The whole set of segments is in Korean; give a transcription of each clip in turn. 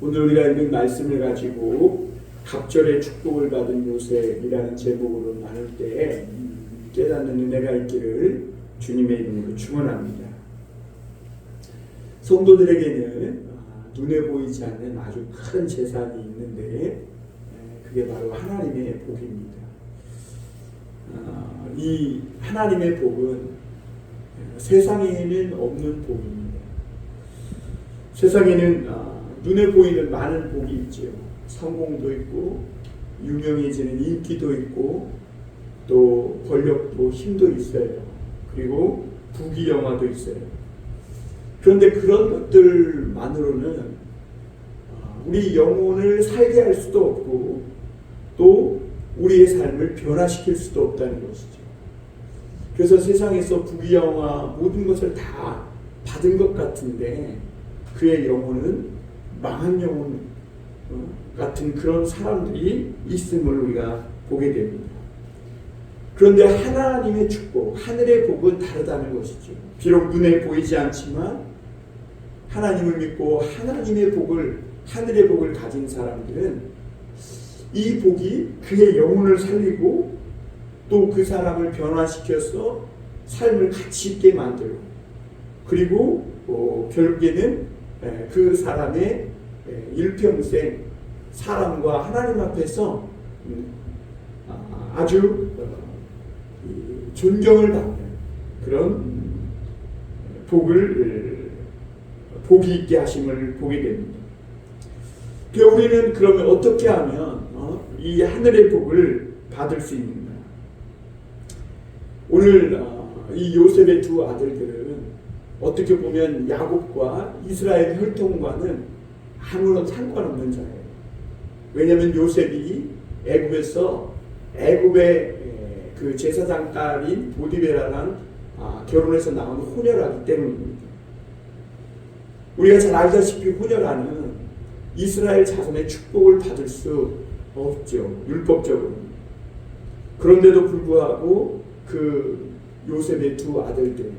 오늘 우리가 읽은 말씀을 가지고 갑절의 축복을 받은 요셉이라는 제목으로 나눌 때 깨닫는 은혜가 있기를 주님의 이름으로 축원합니다. 성도들에게는 눈에 보이지 않는 아주 큰 재산이 있는데 그게 바로 하나님의 복입니다. 이 하나님의 복은 세상에는 없는 복입니다. 세상에는 눈에 보이는 많은 복이 있죠. 성공도 있고 유명해지는 인기도 있고 또 권력도 힘도 있어요. 그리고 부귀영화도 있어요. 그런데 그런 것들만으로는 우리 영혼을 살게 할 수도 없고 또 우리의 삶을 변화시킬 수도 없다는 것이죠. 그래서 세상에서 부귀영화 모든 것을 다 받은 것 같은데 그의 영혼은 망한 영혼 같은 그런 사람들이 있음을 우리가 보게 됩니다. 그런데 하나님의 축복, 하늘의 복은 다르다는 것이죠. 비록 눈에 보이지 않지만 하나님을 믿고 하나님의 복을, 하늘의 복을 가진 사람들은 이 복이 그의 영혼을 살리고 또 그 사람을 변화시켜서 삶을 가치 있게 만들고 그리고 결국에는 그 사람의 일평생 사람과 하나님 앞에서 아주 존경을 받는 그런 복이 있게 하심을 보게 됩니다. 우리는 그러면 어떻게 하면 이 하늘의 복을 받을 수 있는가? 오늘 이 요셉의 두 아들들은 어떻게 보면 야곱과 이스라엘 혈통과는 아무런 상관없는 자예요. 왜냐하면 요셉이 애굽의 그 제사장 딸인 보디베라랑 결혼해서 나온 호녀라기 때문입니다. 우리가 잘 알다시피 호녀라는 이스라엘 자손의 축복을 받을 수 없죠. 율법적으로. 그런데도 불구하고 그 요셉의 두 아들들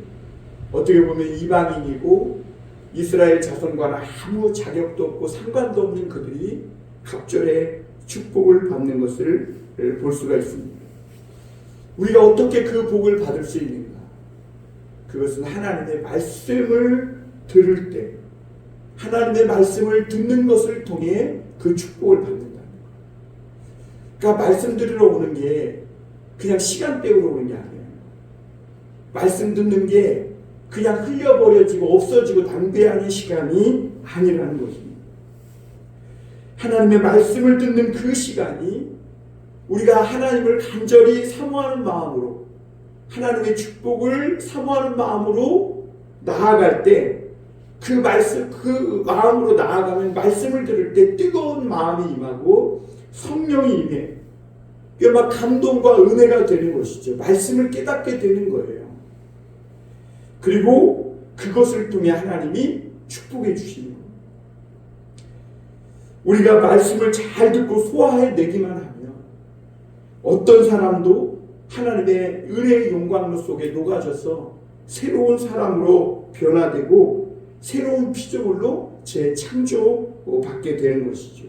어떻게 보면 이방인이고 이스라엘 자손과는 아무 자격도 없고 상관도 없는 그들이 갑절의 축복을 받는 것을 볼 수가 있습니다. 우리가 어떻게 그 복을 받을 수 있는가? 그것은 하나님의 말씀을 들을 때 하나님의 말씀을 듣는 것을 통해 그 축복을 받는다는 거예요. 그러니까 말씀 들으러 오는 게 그냥 시간 때우러 오는 게 아니에요. 말씀 듣는 게 그냥 흘려버려지고 없어지고 낭비하는 시간이 아니라는 것입니다. 하나님의 말씀을 듣는 그 시간이 우리가 하나님을 간절히 사모하는 마음으로 하나님의 축복을 사모하는 마음으로 나아갈 때 그 마음으로 나아가면 말씀을 들을 때 뜨거운 마음이 임하고 성령이 임해 막 감동과 은혜가 되는 것이죠. 말씀을 깨닫게 되는 거예요. 그리고 그것을 통해 하나님이 축복해 주시는 거예요. 우리가 말씀을 잘 듣고 소화해내기만 하면 어떤 사람도 하나님의 은혜의 영광로 속에 녹아져서 새로운 사람으로 변화되고 새로운 피조물로 재창조받게 되는 것이죠.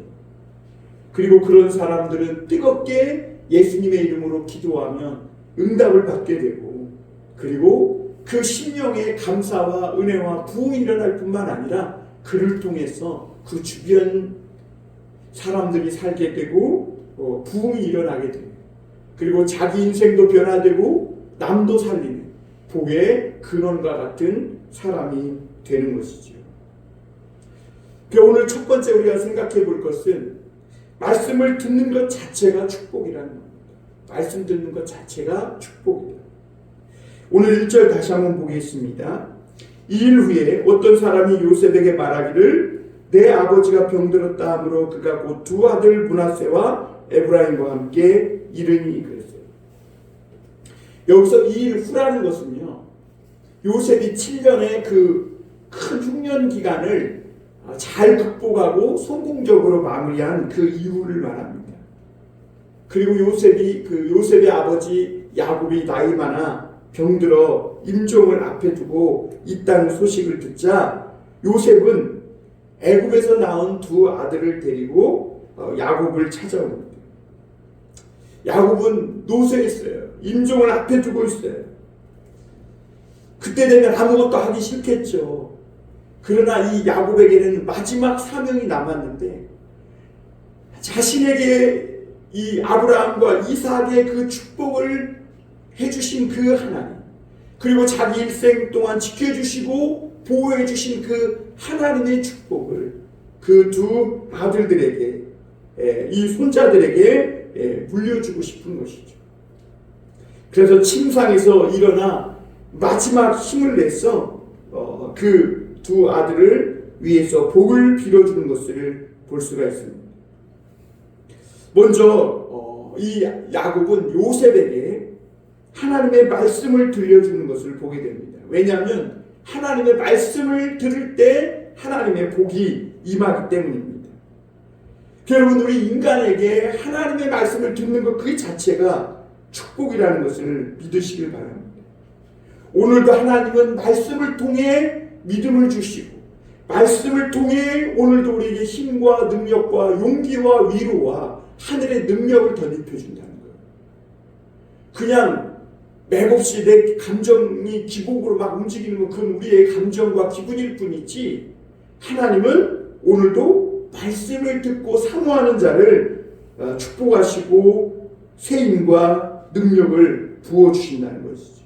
그리고 그런 사람들은 뜨겁게 예수님의 이름으로 기도하면 응답을 받게 되고 그리고 그 심령의 감사와 은혜와 부흥이 일어날 뿐만 아니라 그를 통해서 그 주변 사람들이 살게 되고 부흥이 일어나게 돼요. 그리고 자기 인생도 변화되고 남도 살리는 복의 근원과 같은 사람이 되는 것이죠. 오늘 첫 번째 우리가 생각해 볼 것은 말씀을 듣는 것 자체가 축복이라는 겁니다. 말씀 듣는 것 자체가 축복이다. 오늘 1절 다시 한번 보겠습니다. 2일 후에 어떤 사람이 요셉에게 말하기를 내 아버지가 병들었다 하므로 그가 곧 두 아들 므낫세와 에브라임과 함께 이르니 그랬어요. 여기서 2일 후라는 것은요, 요셉이 7년의 그 큰 흉년 기간을 잘 극복하고 성공적으로 마무리한 그 이후를 말합니다. 그리고 요셉의 아버지 야곱이 나이 많아 병들어 임종을 앞에 두고 있다는 소식을 듣자 요셉은 애굽에서 낳은 두 아들을 데리고 야곱을 찾아옵니다. 야곱은 노쇠했어요. 임종을 앞에 두고 있어요. 그때 되면 아무것도 하기 싫겠죠. 그러나 이 야곱에게는 마지막 사명이 남았는데 자신에게 이 아브라함과 이삭의 그 축복을 해주신 그 하나님, 그리고 자기 일생 동안 지켜주시고 보호해주신 그 하나님의 축복을 그 두 아들들에게, 이 손자들에게 물려주고 싶은 것이죠. 그래서 침상에서 일어나 마지막 힘을 내서 그 두 아들을 위해서 복을 빌어주는 것을 볼 수가 있습니다. 먼저 이 야곱은 요셉에게 하나님의 말씀을 들려주는 것을 보게 됩니다. 왜냐하면 하나님의 말씀을 들을 때 하나님의 복이 임하기 때문입니다. 여러분, 우리 인간에게 하나님의 말씀을 듣는 것 그 자체가 축복이라는 것을 믿으시길 바랍니다. 오늘도 하나님은 말씀을 통해 믿음을 주시고 말씀을 통해 오늘도 우리에게 힘과 능력과 용기와 위로와 하늘의 능력을 덧입혀 준다는 거예요. 그냥 맥없이 내 감정이 기복으로 막 움직이는 건 그건 우리의 감정과 기분일 뿐이지, 하나님은 오늘도 말씀을 듣고 사모하는 자를 축복하시고 세임과 능력을 부어주신다는 것이죠.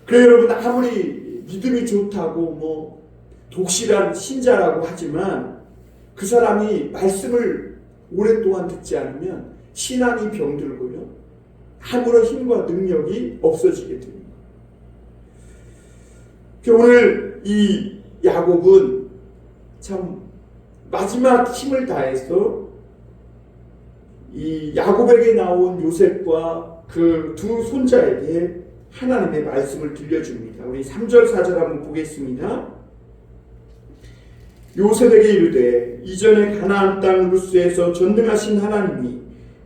그래서 여러분, 아무리 믿음이 좋다고 독실한 신자라고 하지만 그 사람이 말씀을 오랫동안 듣지 않으면 신앙이 병들고요, 아무런 힘과 능력이 없어지게 됩니다. 오늘 이 야곱은 참 마지막 힘을 다해서 이 야곱에게 나온 요셉과 그 두 손자에게 하나님의 말씀을 들려줍니다. 우리 3절 4절 한번 보겠습니다. 요셉에게 이르되 이전에 가나안 땅 루스에서 전능하신 하나님이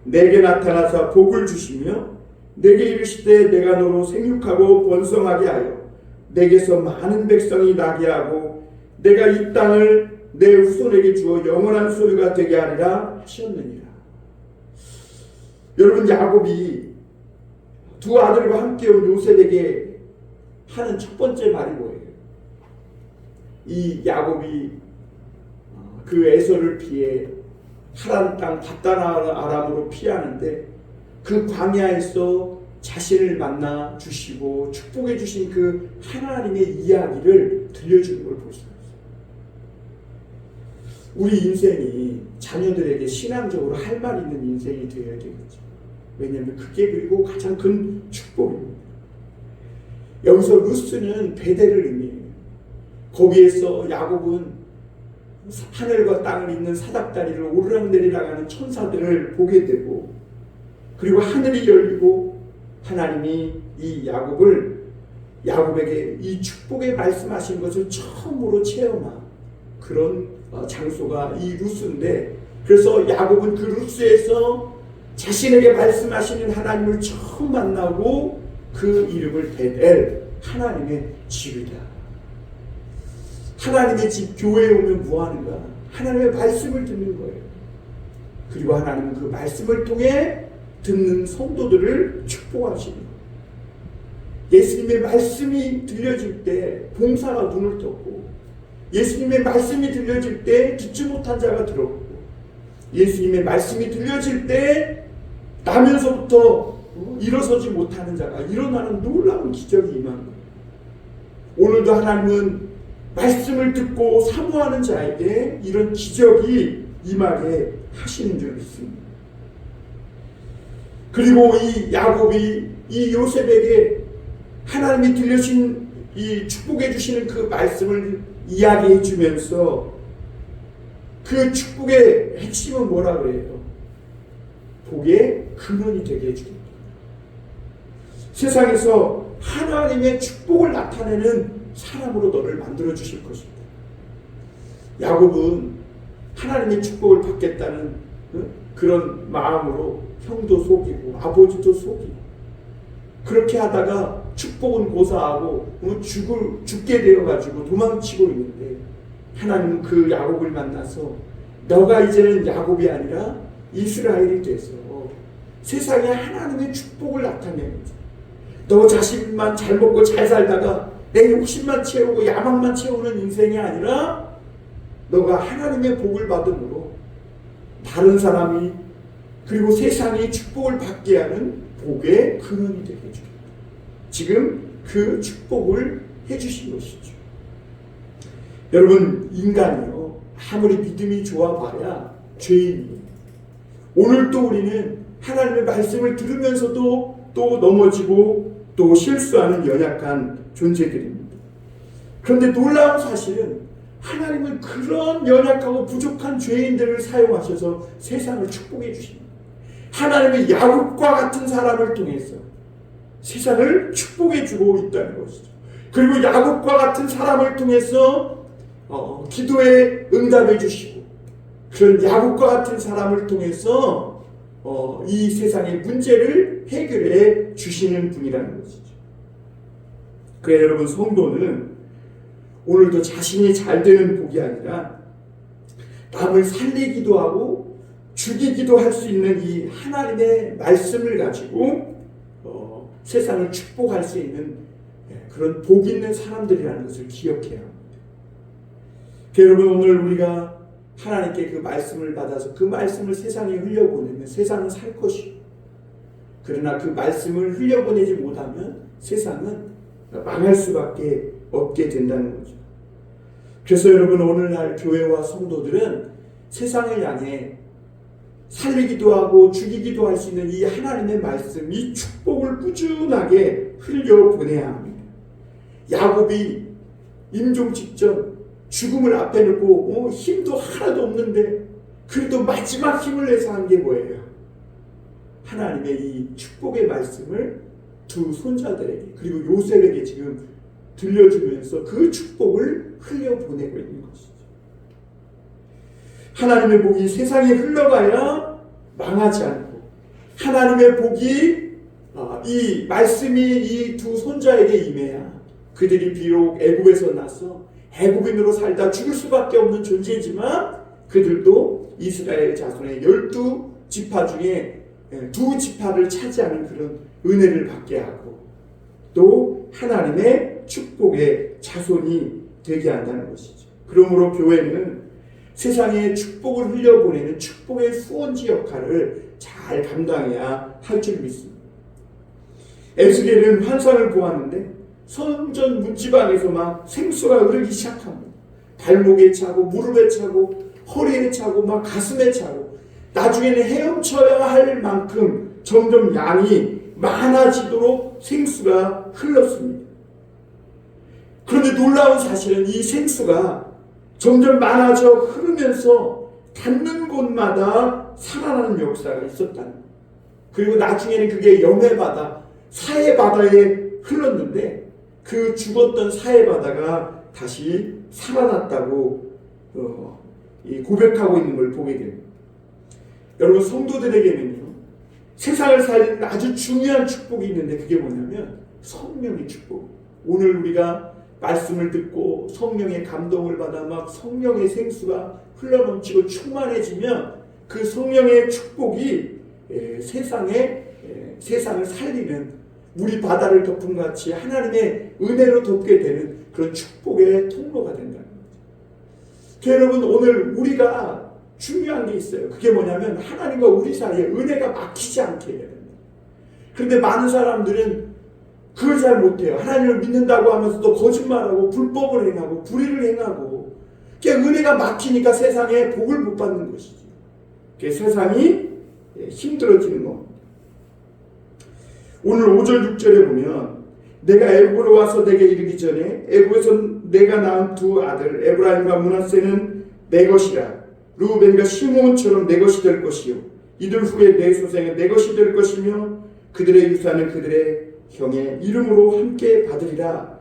내게 나타나사 복을 주시며 내게 이르시되 내가 너로 생육하고 번성하게 하여 내게서 많은 백성이 나게 하고 내가 이 땅을 내 후손에게 주어 영원한 소유가 되게 하리라 하셨느니라. 여러분, 야곱이 두 아들과 함께 온 요셉에게 하는 첫 번째 말이 뭐예요? 이 야곱이 그 에서를 피해 하란 땅 밧다나아람으로 피하는데 그 광야에서 자신을 만나 주시고 축복해 주신 그 하나님의 이야기를 들려주는 걸 볼 수가 있어요. 우리 인생이 자녀들에게 신앙적으로 할 말 있는 인생이 되어야 되겠죠. 왜냐하면 그게 그리고 가장 큰 축복입니다. 여기서 루스는 베델을 의미해요. 거기에서 야곱은 하늘과 땅을 잇는 사닥다리를 오르락내리락 하는 천사들을 보게 되고, 그리고 하늘이 열리고 하나님이 이 야곱에게 이 축복의 말씀하신 것을 처음으로 체험한 그런 장소가 이 루스인데, 그래서 야곱은 그 루스에서 자신에게 말씀하시는 하나님을 처음 만나고 그 이름을 베델, 하나님의 집이다. 하나님의 집, 교회에 오면 뭐 하는가? 하나님의 말씀을 듣는 거예요. 그리고 하나님은 그 말씀을 통해 듣는 성도들을 축복하시는 거예요. 예수님의 말씀이 들려질 때 봉사가 눈을 떴고, 예수님의 말씀이 들려질 때 듣지 못한 자가 들었고, 예수님의 말씀이 들려질 때 나면서부터 일어서지 못하는 자가 일어나는 놀라운 기적이 임한 거예요. 오늘도 하나님은 말씀을 듣고 사모하는 자에게 이런 기적이 임하게 하시는 줄 믿습니다. 그리고 이 야곱이 이 요셉에게 하나님이 들려주신 이 축복해 주시는 그 말씀을 이야기해 주면서 그 축복의 핵심은 뭐라 그래요? 복의 근원이 되게 해줍니다. 세상에서 하나님의 축복을 나타내는 사람으로 너를 만들어 주실 것입니다. 야곱은 하나님의 축복을 받겠다는 그런 마음으로 형도 속이고 아버지도 속이고 그렇게 하다가 축복은 고사하고 죽게 되어가지고 도망치고 있는데 하나님은 그 야곱을 만나서 너가 이제는 야곱이 아니라 이스라엘이 돼서 세상에 하나님의 축복을 나타내는 거죠. 너 자신만 잘 먹고 잘 살다가 내 욕심만 채우고 야망만 채우는 인생이 아니라 너가 하나님의 복을 받음으로 다른 사람이 그리고 세상이 축복을 받게 하는 복의 근원이 되게 해줍니다. 지금 그 축복을 해주신 것이죠. 여러분, 인간이요 아무리 믿음이 좋아봐야 죄인이에요. 오늘도 우리는 하나님의 말씀을 들으면서도 또 넘어지고 또 실수하는 연약한 존재들입니다. 그런데 놀라운 사실은 하나님은 그런 연약하고 부족한 죄인들을 사용하셔서 세상을 축복해 주십니다. 하나님의 야곱과 같은 사람을 통해서 세상을 축복해 주고 있다는 것이죠. 그리고 야곱과 같은 사람을 통해서 기도에 응답해 주시고 그런 야곱과 같은 사람을 통해서 이 세상의 문제를 해결해 주시는 분이라는 것이죠. 그래 여러분, 성도는 오늘도 자신이 잘 되는 복이 아니라 남을 살리기도 하고 죽이기도 할 수 있는 이 하나님의 말씀을 가지고 세상을 축복할 수 있는 그런 복 있는 사람들이라는 것을 기억해야 합니다. 여러분, 오늘 우리가 하나님께 그 말씀을 받아서 그 말씀을 세상에 흘려보내면 세상은 살 것이고, 그러나 그 말씀을 흘려보내지 못하면 세상은 망할 수밖에 없게 된다는 거죠. 그래서 여러분, 오늘날 교회와 성도들은 세상을 향해 살리기도 하고 죽이기도 할 수 있는 이 하나님의 말씀, 이 축복을 꾸준하게 흘려보내야 합니다. 야곱이 임종 직전 죽음을 앞에 놓고 힘도 하나도 없는데 그래도 마지막 힘을 내서 한 게 뭐예요? 하나님의 이 축복의 말씀을 두 손자들에게 그리고 요셉에게 지금 들려주면서 그 축복을 흘려보내고 있는 것이죠. 하나님의 복이 세상에 흘러가야 망하지 않고, 하나님의 복이 이 말씀이 이 두 손자에게 임해야 그들이 비록 애굽에서 나서 애굽인으로 살다 죽을 수밖에 없는 존재지만 그들도 이스라엘 자손의 12지파 중에 2지파를 차지하는 그런 은혜를 받게 하고 또 하나님의 축복의 자손이 되게 한다는 것이죠. 그러므로 교회는 세상에 축복을 흘려보내는 축복의 수원지 역할을 잘 감당해야 할 줄 믿습니다. 에스겔은 환상을 보았는데 성전 문지방에서 막 생수가 흐르기 시작합니다. 발목에 차고 무릎에 차고 허리에 차고 막 가슴에 차고 나중에는 헤엄쳐야 할 만큼 점점 양이 많아지도록 생수가 흘렀습니다. 그런데 놀라운 사실은 이 생수가 점점 많아져 흐르면서 닿는 곳마다 살아나는 역사가 있었다는 거예요. 그리고 나중에는 그게 염해바다, 사해바다에 흘렀는데 그 죽었던 사해바다가 다시 살아났다고 고백하고 있는 걸 보게 됩니다. 여러분, 성도들에게는요 세상을 살리는 아주 중요한 축복이 있는데 그게 뭐냐면 성령의 축복. 오늘 우리가 말씀을 듣고 성령의 감동을 받아 막 성령의 생수가 흘러넘치고 충만해지면 그 성령의 축복이 세상을 살리는 우리 바다를 덮은 같이 하나님의 은혜로 덮게 되는 그런 축복의 통로가 된다는 거죠. 여러분, 오늘 우리가 중요한 게 있어요. 그게 뭐냐면 하나님과 우리 사이에 은혜가 막히지 않게 해야 됩니다. 그런데 많은 사람들은 그걸 잘 못해요. 하나님을 믿는다고 하면서도 거짓말하고 불법을 행하고 불의를 행하고 은혜가 막히니까 세상에 복을 못 받는 것이죠. 세상이 힘들어지는 겁니다. 오늘 5절 6절에 보면 내가 애굽으로 와서 내게 이르기 전에 애굽에서 내가 낳은 두 아들 에브라임과 므낫세는 내 것이라. 르우벤과 시므온처럼 내 것이 될 것이요 이들 후에 내 소생은 내 것이 될 것이며 그들의 유산은 그들의 형의 이름으로 함께 받으리라.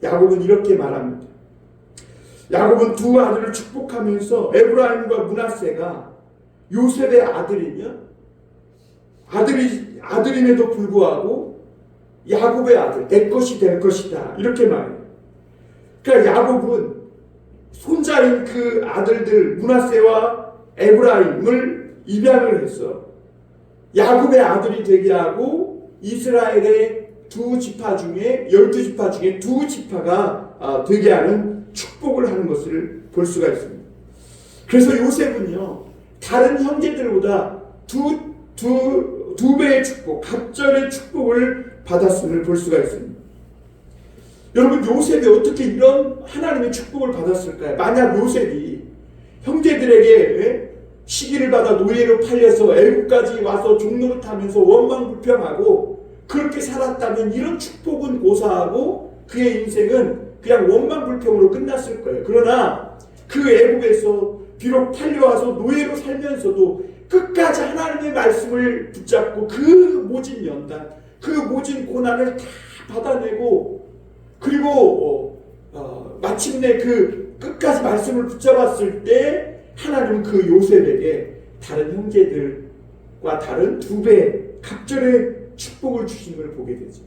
야곱은 이렇게 말합니다. 야곱은 두 아들을 축복하면서 에브라임과 므낫세가 요셉의 아들이며 아들임에도 불구하고 야곱의 아들, 내 것이 될 것이다 이렇게 말해요. 그러니까 야곱은 손자인 그 아들들 문하세와 에브라임을 입양을 했어. 야곱의 아들이 되게 하고 이스라엘의 2지파 중에 12지파 중에 2지파가 되게 하는 축복을 하는 것을 볼 수가 있습니다. 그래서 요셉은요, 다른 형제들보다 두 배의 축복, 갑절의 축복을 받았음을 볼 수가 있습니다. 여러분, 요셉이 어떻게 이런 하나님의 축복을 받았을까요? 만약 요셉이 형제들에게 시기를 받아 노예로 팔려서 애국까지 와서 종노릇하면서 원망불평하고 그렇게 살았다면 이런 축복은 고사하고 그의 인생은 그냥 원망불평으로 끝났을 거예요. 그러나 그 애국에서 비록 팔려와서 노예로 살면서도 끝까지 하나님의 말씀을 붙잡고 그 모진 연단, 그 모진 고난을 다 받아내고 그리고 마침내 그 끝까지 말씀을 붙잡았을 때 하나님은 그 요셉에게 다른 형제들과 다른 2배 갑절의 축복을 주신 걸 보게 되죠.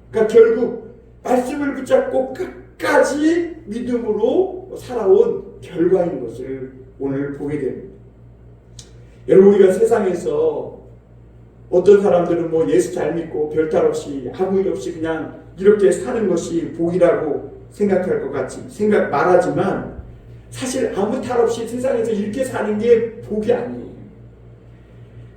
그러니까 결국 말씀을 붙잡고 끝까지 믿음으로 살아온 결과인 것을 오늘 보게 됩니다. 여러분, 우리가 세상에서 어떤 사람들은 뭐 예수 잘 믿고 별탈 없이 아무 일 없이 그냥 이렇게 사는 것이 복이라고 생각할 것 같이 말하지만 사실 아무 탈 없이 세상에서 이렇게 사는 게 복이 아니에요.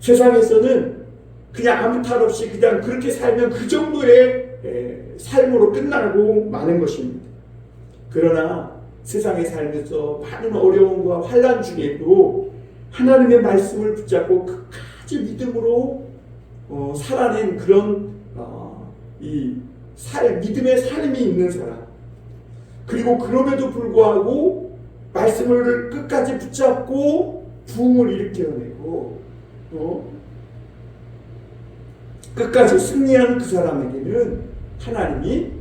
세상에서는 그냥 아무 탈 없이 그냥 그렇게 살면 그 정도의 삶으로 끝나고 마는 것입니다. 그러나 세상에 살면서 많은 어려움과 환난 중에도 하나님의 말씀을 붙잡고 끝까지 믿음으로 살아낸 그런 믿음의 삶이 있는 사람, 그리고 그럼에도 불구하고 말씀을 끝까지 붙잡고 부흥을 일으켜내고 끝까지 승리하는 그 사람에게는 하나님이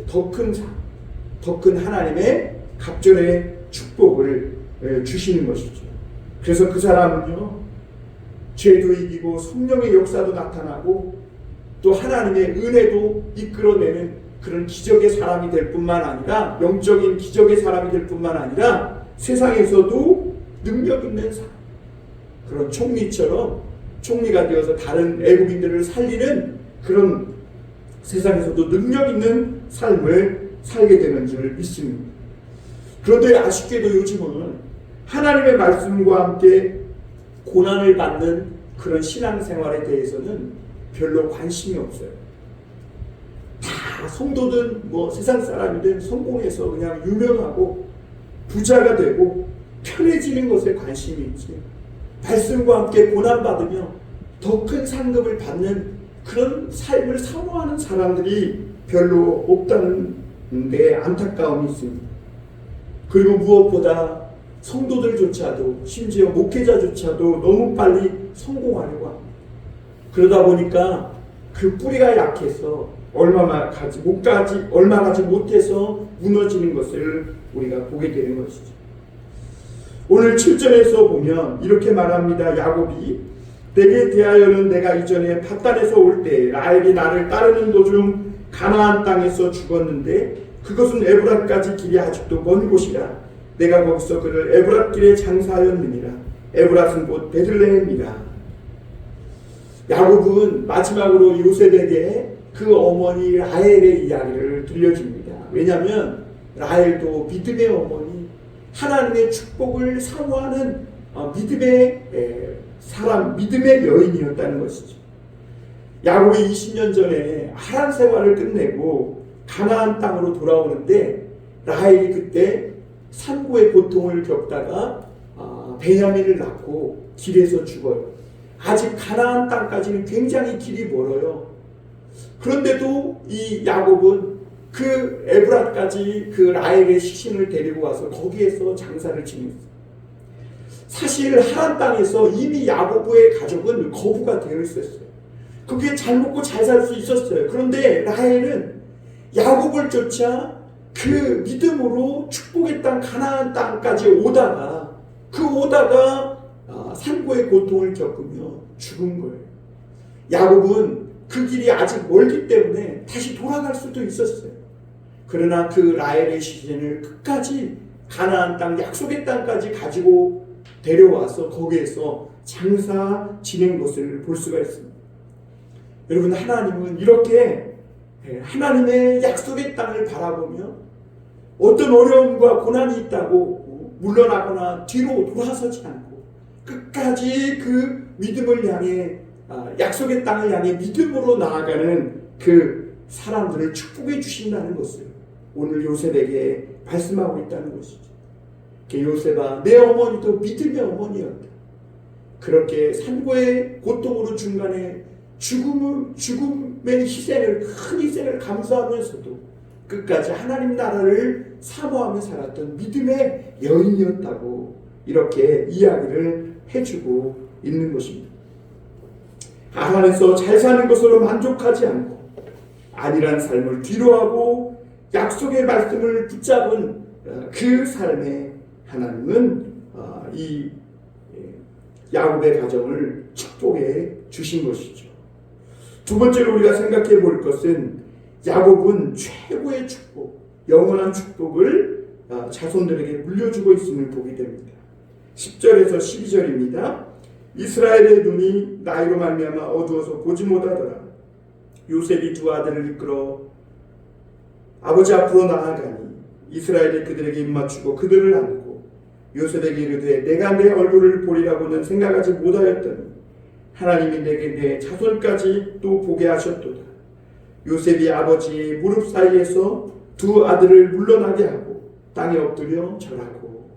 더 큰 하나님의 갑절의 축복을 주시는 것이죠. 그래서 그 사람은요, 죄도 이기고 성령의 역사도 나타나고 또 하나님의 은혜도 이끌어내는 그런 기적의 사람이 될 뿐만 아니라, 영적인 기적의 사람이 될 뿐만 아니라 세상에서도 능력 있는 사람, 그런 총리가 되어서 다른 애국인들을 살리는 그런 세상에서도 능력 있는 삶을 살게 되는 줄 믿습니다. 그런데 아쉽게도 요즘은 하나님의 말씀과 함께 고난을 받는 그런 신앙생활에 대해서는 별로 관심이 없어요. 다 성도든 뭐 세상 사람이든 성공해서 그냥 유명하고 부자가 되고 편해지는 것에 관심이 있지, 말씀과 함께 고난받으며 더 큰 상급을 받는 그런 삶을 사모하는 사람들이 별로 없다는 데 안타까움이 있습니다. 그리고 무엇보다 성도들조차도, 심지어 목회자조차도 너무 빨리 성공하려고 합니다. 그러다 보니까 그 뿌리가 약해서 얼마 가지 못해서 무너지는 것을 우리가 보게 되는 것이죠. 오늘 7절에서 보면 이렇게 말합니다. 야곱이 내게 대하여는 내가 이전에 밧단에서 올 때 라헬이 나를 따르는 도중 가나안 땅에서 죽었는데 그것은 에브랏까지 길이 아직도 먼 곳이라. 내가 거기서 그를 에브랏 길에 장사하였느니라. 에브랏은 곧 베들레헴이라. 야곱은 마지막으로 요셉에게 그 어머니 라헬의 이야기를 들려줍니다. 왜냐하면 라헬도 믿음의 어머니, 하나님의 축복을 사모하는 믿음의 사람, 믿음의 여인이었다는 것이죠. 야곱이 20년 전에 하란 생활을 끝내고 가나안 땅으로 돌아오는데 라헬이 그때 산고의 고통을 겪다가 베냐민을 낳고 길에서 죽어요. 아직 가나안 땅까지는 굉장히 길이 멀어요. 그런데도 이 야곱은 그 에브랏까지 그 라헬의 시신을 데리고 와서 거기에서 장사를 지냈어요. 사실 하란 땅에서 이미 야곱의 가족은 거부가 되어 있었어요. 그게 잘 먹고 잘 살 수 있었어요. 그런데 라헬은 야곱을 쫓아 그 믿음으로 축복의 땅 가나안 땅까지 오다가 산고의 고통을 겪으며 죽은 거예요. 야곱은 그 길이 아직 멀기 때문에 다시 돌아갈 수도 있었어요. 그러나 그 라헬의 시신을 끝까지 가나안 땅, 약속의 땅까지 가지고 데려와서 거기에서 장사 지낸 것을 볼 수가 있습니다. 여러분, 하나님은 이렇게 하나님의 약속의 땅을 바라보며 어떤 어려움과 고난이 있다고 물러나거나 뒤로 돌아서지 않고 끝까지 그 믿음을 향해, 약속의 땅을 향해 믿음으로 나아가는 그 사람들을 축복해 주신다는 것을 오늘 요셉에게 말씀하고 있다는 것이죠. 요셉아, 내 어머니도 믿음의 어머니였다. 그렇게 산고의 고통으로 중간에 죽음의 희생을, 큰 희생을 감수하면서도 끝까지 하나님 나라를 사모하며 살았던 믿음의 여인이었다고 이렇게 이야기를 해주고 있는 것입니다. 하나님께서 잘 사는 것으로 만족하지 않고 안일한 삶을 뒤로하고 약속의 말씀을 붙잡은 그 삶에 하나님은 이 야곱의 가정을 축복해 주신 것이죠. 두 번째로 우리가 생각해 볼 것은 야곱은 최고의 축복, 영원한 축복을 자손들에게 물려주고 있음을 보게 됩니다. 10절에서 12절입니다. 이스라엘의 눈이 나이로 말미암아 어두워서 보지 못하더라. 요셉이 두 아들을 이끌어 아버지 앞으로 나아가니 이스라엘이 그들에게 입맞추고 그들을 안고 요셉에게 이르되 내가 내 얼굴을 보리라고는 생각하지 못하였더니 하나님이 내게 내 자손까지 또 보게 하셨도다. 요셉이 아버지의 무릎 사이에서 두 아들을 물러나게 하고 땅에 엎드려 절하고.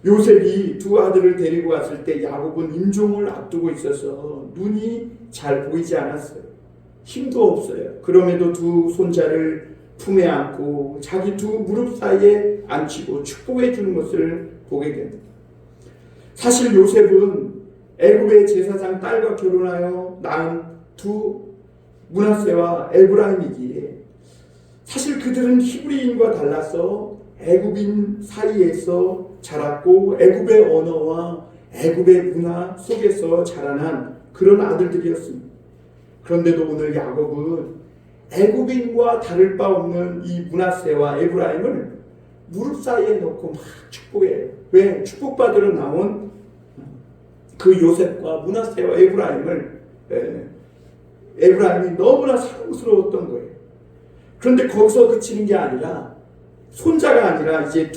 요셉이 두 아들을 데리고 왔을 때 야곱은 임종을 앞두고 있어서 눈이 잘 보이지 않았어요. 힘도 없어요. 그럼에도 두 손자를 품에 안고 자기 두 무릎 사이에 앉히고 축복해 주는 것을 보게 됩니다. 사실 요셉은 애굽의 제사장 딸과 결혼하여 낳은 두 므낫세와 에브라임이기에 사실 그들은 히브리인과 달라서 애굽인 사이에서 자랐고 애굽의 언어와 애굽의 문화 속에서 자라난 그런 아들들이었습니다. 그런데도 오늘 야곱은 애굽인과 다를 바 없는 이 므낫세와 에브라임을 무릎 사이에 넣고 막 축복해요. 왜? 축복받으러 나온 그 요셉과 므낫세와 에브라임이 너무나 사랑스러웠던 거예요. 그런데 거기서 그치는 게 아니라, 손자가 아니라 이제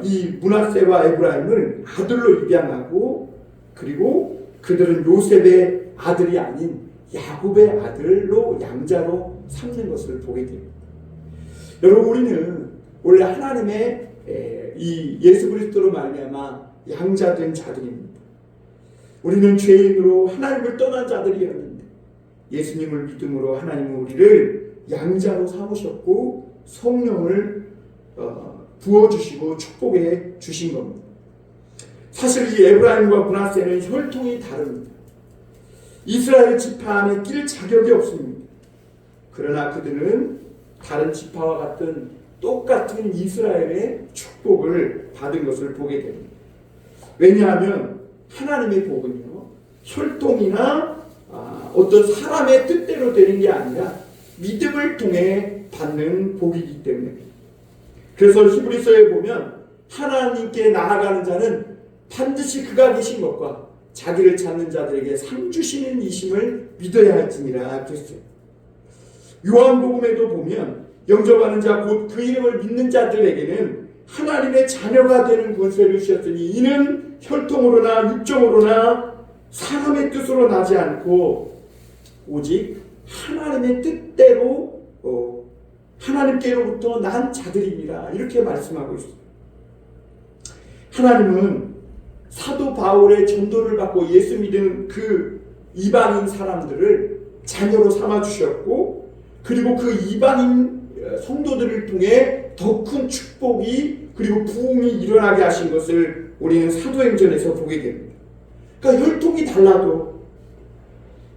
이 므낫세와 에브라임을 아들로 입양하고, 그리고 그들은 요셉의 아들이 아닌 야곱의 아들로 양자로 삼는 것을 보게 됩니다. 여러분, 우리는 원래 하나님의 이 예수 그리스도로 말미암아 양자된 자들입니다. 우리는 죄인으로 하나님을 떠난 자들이었는데 예수님을 믿음으로 하나님은 우리를 양자로 삼으셨고 성령을 부어주시고 축복해 주신 겁니다. 사실 이 에브라임과 므낫세는 혈통이 다릅니다. 이스라엘 지파 안에 낄 자격이 없습니다. 그러나 그들은 다른 지파와 같은 똑같은 이스라엘의 축복을 받은 것을 보게 됩니다. 왜냐하면 하나님의 복은요, 혈통이나 어떤 사람의 뜻대로 되는 게 아니라 믿음을 통해 받는 복이기 때문에. 그래서 히브리서에 보면 하나님께 나아가는 자는 반드시 그가 계신 것과 자기를 찾는 자들에게 상 주시는 이심을 믿어야 할지니라 그랬어요. 요한복음에도 보면 영접하는 자 곧 그 이름을 믿는 자들에게는 하나님의 자녀가 되는 권세를 주셨으니 이는 혈통으로나 육정으로나 사람의 뜻으로 나지 않고 오직 하나님의 뜻대로 하나님께로부터 난 자들입니다. 이렇게 말씀하고 있습니다. 하나님은 사도 바울의 전도를 받고 예수 믿은 그 이방인 사람들을 자녀로 삼아주셨고, 그리고 그 이방인 성도들을 통해 더 큰 축복이 그리고 부흥이 일어나게 하신 것을 우리는 사도행전에서 보게 됩니다. 그러니까 혈통이 달라도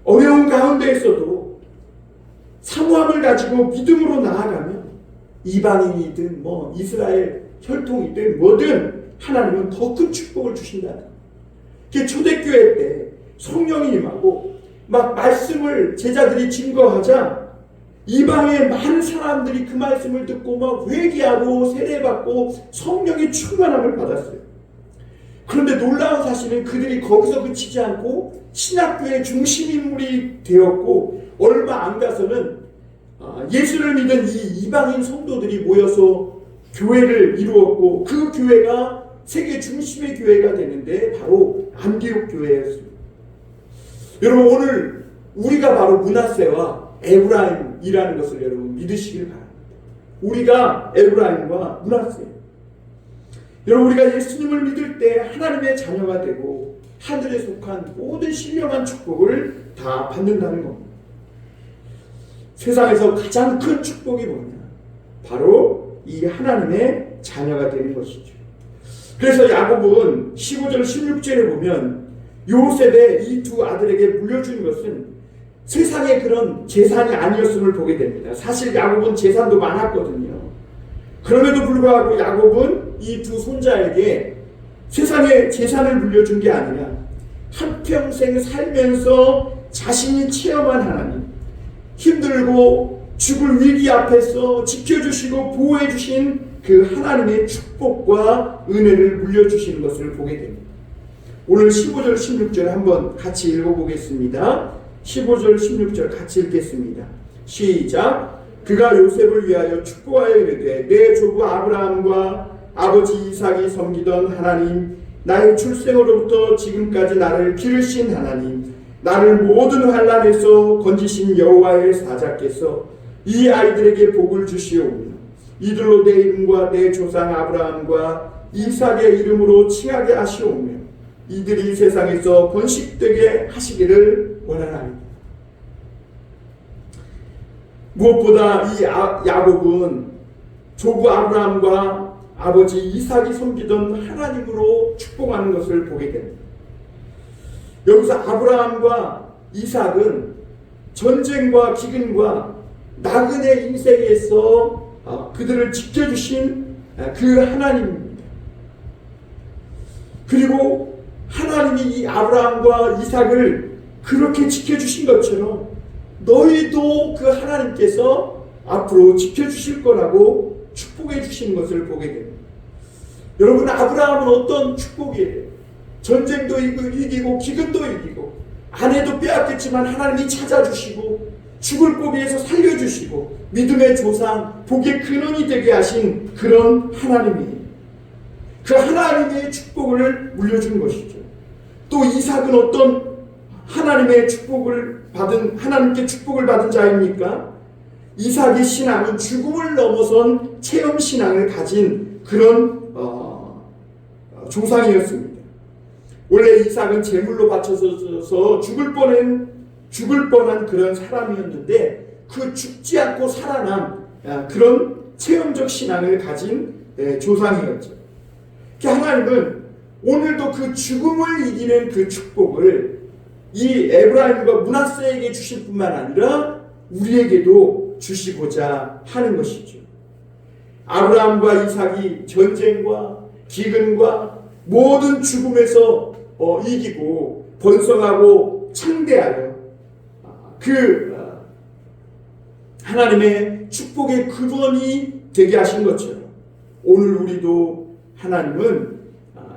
어려운 가운데에서도 사모함을 가지고 믿음으로 나아가면 이방인이든 이스라엘 혈통이든 뭐든 하나님은 더 큰 축복을 주신다. 초대교회 때 성령이 임하고 막 말씀을 제자들이 증거하자 이방의 많은 사람들이 그 말씀을 듣고 막 회개하고 세례받고 성령의 충만함을 받았어요. 그런데 놀라운 사실은 그들이 거기서 그치지 않고 신학교의 중심 인물이 되었고, 얼마 안 가서는 예수를 믿은 이 이방인 성도들이 모여서 교회를 이루었고, 그 교회가 세계 중심의 교회가 되는데 바로 안디옥 교회였습니다. 여러분, 오늘 우리가 바로 므낫세와 에브라임이라는 것을 여러분 믿으시길 바랍니다. 우리가 에브라임과 므낫세. 여러분, 우리가 예수님을 믿을 때 하나님의 자녀가 되고 하늘에 속한 모든 신령한 축복을 다 받는다는 겁니다. 세상에서 가장 큰 축복이 뭐냐? 바로 이 하나님의 자녀가 되는 것이죠. 그래서 야곱은 15절 16절에 보면 요셉의 이 두 아들에게 물려준 것은 세상의 그런 재산이 아니었음을 보게 됩니다. 사실 야곱은 재산도 많았거든요. 그럼에도 불구하고 야곱은 이 두 손자에게 세상의 재산을 물려준 게 아니라 한평생 살면서 자신이 체험한 하나님, 힘들고 죽을 위기 앞에서 지켜주시고 보호해주신 그 하나님의 축복과 은혜를 물려주시는 것을 보게 됩니다. 오늘 15절 16절 한번 같이 읽어보겠습니다. 15절 16절 같이 읽겠습니다. 시작. 그가 요셉을 위하여 축복하여 이르되 내 조부 아브라함과 아버지 이삭이 섬기던 하나님, 나의 출생으로부터 지금까지 나를 기르신 하나님, 나를 모든 환난에서 건지신 여호와의 사자께서 이 아이들에게 복을 주시오며 이들로 내 이름과 내 조상 아브라함과 이삭의 이름으로 칭하게 하시오며 이들이 세상에서 번식되게 하시기를 원하나이다. 무엇보다 이 야곱은 조부 아브라함과 아버지 이삭이 섬기던 하나님으로 축복하는 것을 보게 됩니다. 여기서 아브라함과 이삭은 전쟁과 기근과 나그네 인생에서 그들을 지켜주신 그 하나님입니다. 그리고 하나님이 이 아브라함과 이삭을 그렇게 지켜주신 것처럼 너희도 그 하나님께서 앞으로 지켜주실 거라고 축복해 주신 것을 보게 됩니다. 여러분, 아브라함은 어떤 축복이에요? 전쟁도 이기고 기근도 이기고 아내도 빼앗겼지만 하나님이 찾아주시고 죽을 고비에서 살려주시고 믿음의 조상, 복의 근원이 되게 하신 그런 하나님이에요. 그 하나님의 축복을 물려준 것이죠. 또 이삭은 어떤 하나님의 축복을 받은, 하나님께 축복을 받은 자입니까? 이삭의 신앙은 죽음을 넘어선 체험 신앙을 가진 그런 조상이었습니다. 원래 이삭은 제물로 바쳐서 죽을 뻔한 그런 사람이었는데 그 죽지 않고 살아난 그런 체험적 신앙을 가진 조상이었죠. 하나님은 오늘도 그 죽음을 이기는 그 축복을 이 에브라임과 므낫세에게 주실 뿐만 아니라 우리에게도 주시고자 하는 것이죠. 아브라함과 이삭이 전쟁과 기근과 모든 죽음에서 이기고 번성하고 창대하여 그 하나님의 축복의 근원이 되게 하신 것처럼 오늘 우리도 하나님은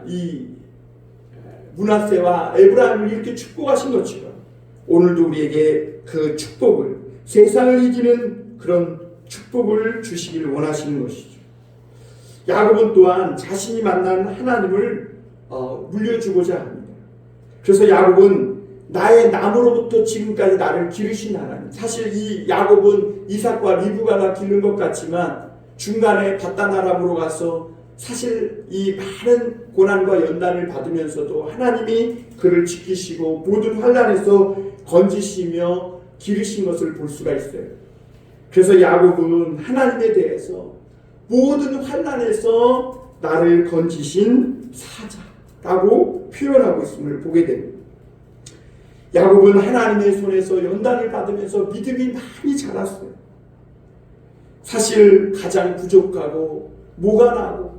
이 므낫세와 에브라임을 이렇게 축복하신 것처럼 오늘도 우리에게 그 축복을, 세상을 이기는 그런 축복을 주시길 원하시는 것이죠. 야곱은 또한 자신이 만난 하나님을 물려주고자 합니다. 그래서 야곱은 나의 나무로부터 지금까지 나를 기르신 하나님. 사실 이 야곱은 이삭과 리브가가 기른 것 같지만 중간에 바단 아람으로 가서 사실 이 많은 고난과 연단을 받으면서도 하나님이 그를 지키시고 모든 환난에서 건지시며 기르신 것을 볼 수가 있어요. 그래서 야곱은 하나님에 대해서 모든 환난에서 나를 건지신 사자라고 표현하고 있음을 보게 됩니다. 야곱은 하나님의 손에서 연단을 받으면서 믿음이 많이 자랐어요. 사실 가장 부족하고 모가 나고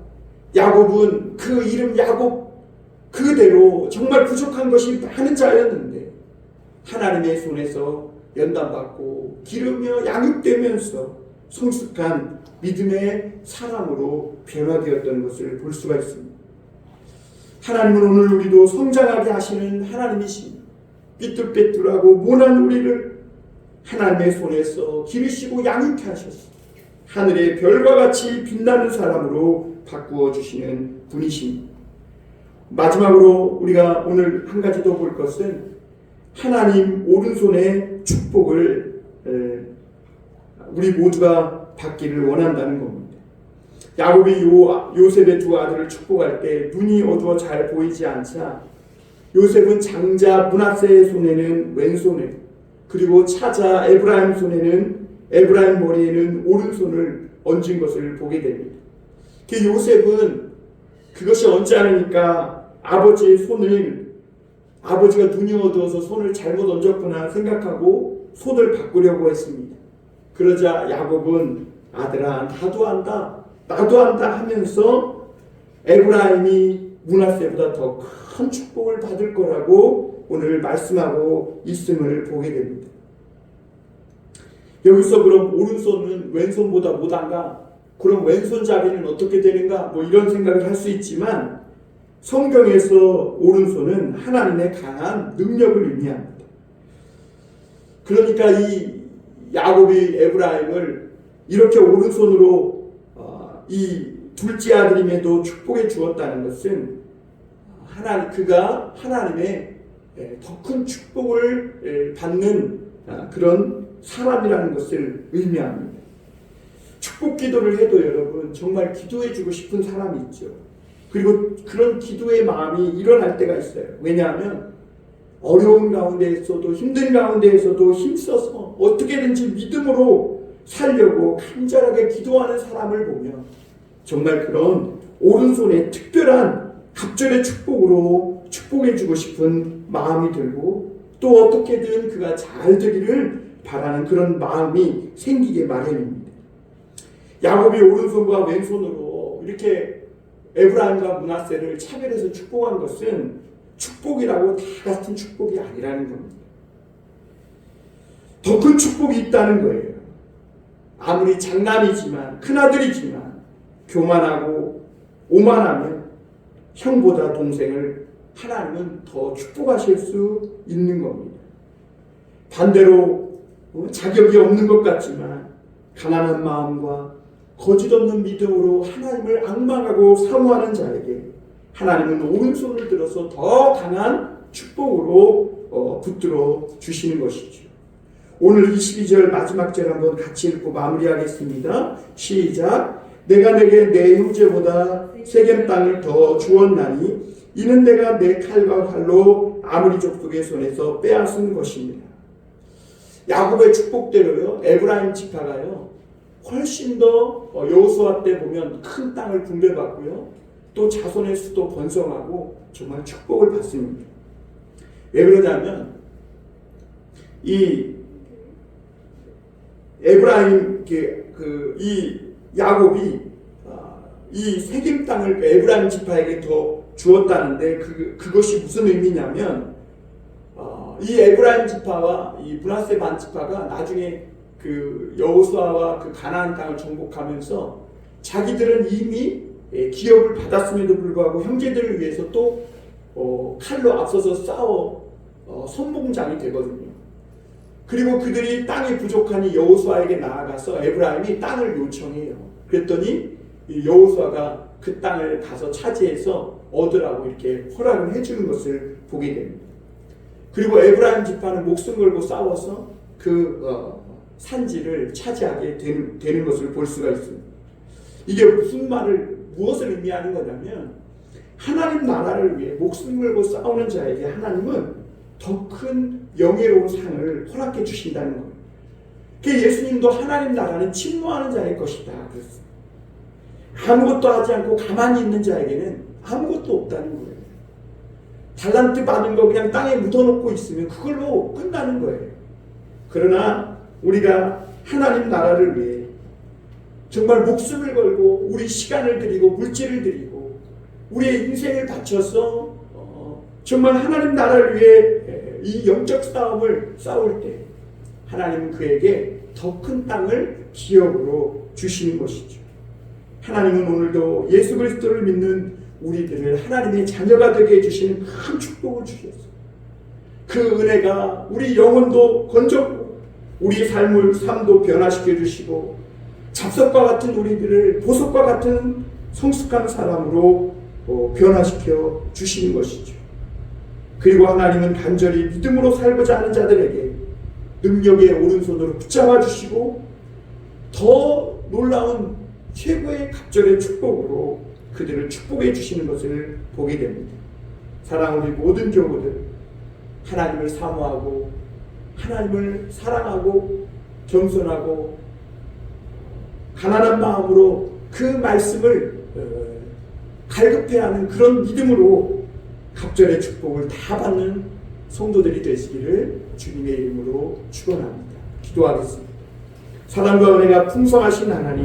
야곱은 그 이름 야곱 그대로 정말 부족한 것이 많은 자였는데 하나님의 손에서 연단받고 기르며 양육되면서 성숙한 믿음의 사람으로 변화되었던 것을 볼 수가 있습니다. 하나님은 오늘 우리도 성장하게 하시는 하나님이십니다. 삐뚤빼뚤하고 모난 우리를 하나님의 손에서 기르시고 양육해 하셨습니다. 하늘의 별과 같이 빛나는 사람으로 바꾸어 주시는 분이십니다. 마지막으로 우리가 오늘 한 가지 더 볼 것은 하나님 오른손의 축복을 우리 모두가 받기를 원한다는 겁니다. 야곱이 요셉의 두 아들을 축복할 때 눈이 어두워 잘 보이지 않자 요셉은 장자 므낫세의 손에는 왼손을, 그리고 차자 에브라임 손에는, 에브라임 머리에는 오른손을 얹은 것을 보게 됩니다. 요셉은 그것이 얹지 않으니까 아버지의 손을, 아버지가 눈이 어두워서 손을 잘못 얹었구나 생각하고 손을 바꾸려고 했습니다. 그러자 야곱은 아들아 나도 안다 하면서 에브라임이 므낫세보다 더 큰 축복을 받을 거라고 오늘 말씀하고 있음을 보게 됩니다. 여기서 그럼 오른손은 왼손보다 못한가? 그럼 왼손잡이는 어떻게 되는가? 이런 생각을 할 수 있지만 성경에서 오른손은 하나님의 강한 능력을 의미합니다. 그러니까 이 야곱이 에브라임을 이렇게 오른손으로 이 둘째 아들임에도 축복해 주었다는 것은 그가 하나님의 더 큰 축복을 받는 그런 사람이라는 것을 의미합니다. 축복 기도를 해도 여러분 정말 기도해 주고 싶은 사람이 있죠. 그리고 그런 기도의 마음이 일어날 때가 있어요. 왜냐하면 어려운 가운데에서도 힘든 가운데에서도 힘써서 어떻게든지 믿음으로 살려고 간절하게 기도하는 사람을 보면 정말 그런 오른손에 특별한 갑절의 축복으로 축복해주고 싶은 마음이 들고 또 어떻게든 그가 잘 되기를 바라는 그런 마음이 생기게 마련입니다. 야곱이 오른손과 왼손으로 이렇게 에브라임과 므낫세를 차별해서 축복한 것은 축복이라고 다 같은 축복이 아니라는 겁니다. 더 큰 축복이 있다는 거예요. 아무리 장남이지만 큰아들이지만 교만하고 오만하면 형보다 동생을 하나님은 더 축복하실 수 있는 겁니다. 반대로 자격이 없는 것 같지만 가난한 마음과 거짓없는 믿음으로 하나님을 앙망하고 사모하는 자에게 하나님은 오른손을 들어서 더 강한 축복으로 붙들어 주시는 것이죠. 오늘 22절 마지막 절 한번 같이 읽고 마무리하겠습니다. 시작. 내가 내게 내 형제보다 세겜 땅을 더 주었나니 이는 내가 내 칼과 활로 아므리 족속의 손에서 빼앗은 것입니다. 야곱의 축복대로요, 에브라임 지파가요 훨씬 더 여호수아 때 보면 큰 땅을 분배받고요, 또 자손의 수도 번성하고 정말 축복을 받습니다. 왜 그러냐면 이 에브라임 이 야곱이 이 세겜 땅을 에브라임 지파에게 더 주었다는데 그것이 무슨 의미냐면 이 에브라임 지파와 이 므낫세 반 지파가 나중에 그 여호수아와 그 가나안 땅을 정복하면서 자기들은 이미 기업을 받았음에도 불구하고 형제들을 위해서 또 칼로 앞서서 싸워 선봉장이 되거든요. 그리고 그들이 땅이 부족하니 여호수아에게 나아가서 에브라임이 땅을 요청해요. 그랬더니 여호수아가 그 땅을 가서 차지해서 얻으라고 이렇게 허락을 해주는 것을 보게 됩니다. 그리고 에브라임 지파는 목숨 걸고 싸워서 그 산지를 차지하게 되는 것을 볼 수가 있습니다. 이게 무엇을 의미하는 거냐면 하나님 나라를 위해 목숨 걸고 싸우는 자에게 하나님은 더 큰 영예로운 상을 허락해 주신다는 거예요. 예수님도 하나님 나라는 침노하는 자의 것이다 그랬어요. 아무것도 하지 않고 가만히 있는 자에게는 아무것도 없다는 거예요. 달란트 받은 거 그냥 땅에 묻어놓고 있으면 그걸로 끝나는 거예요. 그러나 우리가 하나님 나라를 위해 정말 목숨을 걸고 우리 시간을 드리고 물질을 드리고 우리의 인생을 바쳐서 정말 하나님 나라를 위해 이 영적 싸움을 싸울 때 하나님은 그에게 더 큰 땅을 기업으로 주시는 것이죠. 하나님은 오늘도 예수 그리스도를 믿는 우리들을 하나님의 자녀가 되게 해주시는 큰 축복을 주셨어요. 그 은혜가 우리 영혼도 건졌고 우리 삶도 변화시켜 주시고 잡석과 같은 우리들을 보석과 같은 성숙한 사람으로 변화시켜 주시는 것이죠. 그리고 하나님은 간절히 믿음으로 살고자 하는 자들에게 능력의 오른손으로 붙잡아 주시고 더 놀라운 최고의 갑절의 축복으로 그들을 축복해 주시는 것을 보게 됩니다. 사랑하는 우리 모든 교우들, 하나님을 사모하고 하나님을 사랑하고 겸손하고 가난한 마음으로 그 말씀을 갈급해하는 그런 믿음으로 갑절의 축복을 다 받는 성도들이 되시기를 주님의 이름으로 축원합니다. 기도하겠습니다. 사랑과 은혜가 풍성하신 하나님,